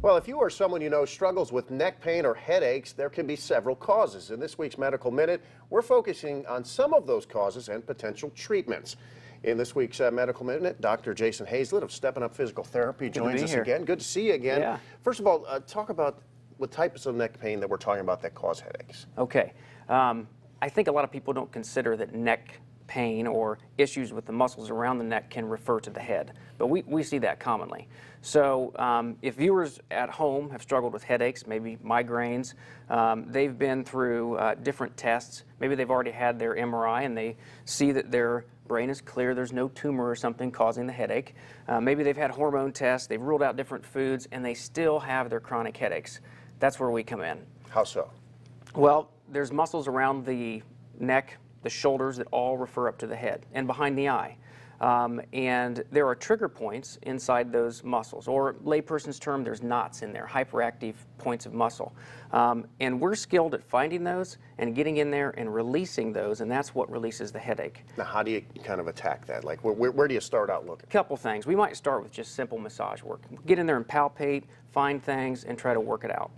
Well, if you or someone you know struggles with neck pain or headaches, there can be several causes. In this week's Medical Minute, we're focusing on some of those causes and potential treatments. In this week's Medical Minute, Dr. Jason Hazlett of Stepping Up Physical Therapy joins us again. Good to see you again. Yeah. First of all, talk about what types of neck pain that we're talking about that cause headaches. Okay. I think a lot of people don't consider that neck pain or issues with the muscles around the neck can refer to the head, but we see that commonly. So if viewers at home have struggled with headaches, maybe migraines, they've been through different tests, maybe they've already had their MRI and they see that their brain is clear, there's no tumor or something causing the headache. Maybe they've had hormone tests, they've ruled out different foods, and they still have their chronic headaches. That's where we come in. How so? Well, there's muscles around the neck, the shoulders that all refer up to the head and behind the eye. And there are trigger points inside those muscles, or layperson's term, there's knots in there, hyperactive points of muscle. And we're skilled at finding those and getting in there and releasing those, and that's what releases the headache. Now, how do you kind of attack that? Like, where do you start out looking? Couple things. We might start with just simple massage work. Get in there and palpate, find things, and try to work it out.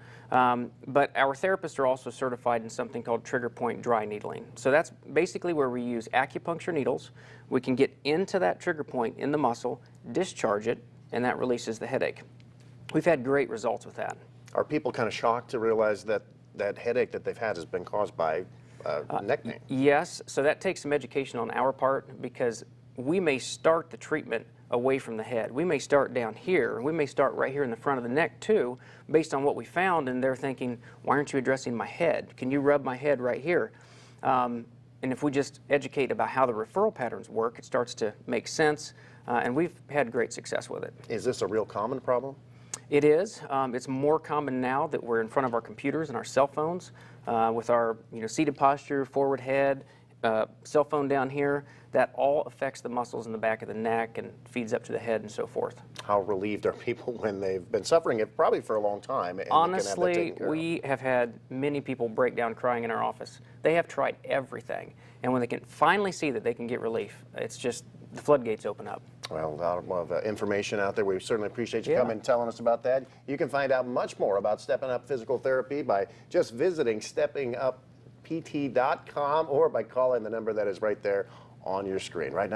But our therapists are also certified in something called trigger point dry needling. So that's basically where we use acupuncture needles. We can get into that trigger point in the muscle, discharge it, and that releases the headache. We've had great results with that. Are people kind of shocked to realize that that headache that they've had has been caused by neck pain? Yes, so that takes some education on our part, because we may start the treatment away from the head. We may start down here. We may start right here in the front of the neck too, based on what we found, and they're thinking, why aren't you addressing my head? Can you rub my head right here? And if we just educate about how the referral patterns work, it starts to make sense, and we've had great success with it. Is this a real common problem? It is. It's more common now that we're in front of our computers and our cell phones, with our seated posture, forward head, cell phone down here. That all affects the muscles in the back of the neck and feeds up to the head and so forth. How relieved are people when they've been suffering it probably for a long time? And Honestly, we have had many people break down crying in our office. They have tried everything, and when they can finally see that they can get relief, it's just the floodgates open up. Well, a lot of information out there. We certainly appreciate you coming and telling us about that. You can find out much more about Stepping Up Physical Therapy by just visiting steppinguppt.com or by calling the number that is right there on your screen. Right now,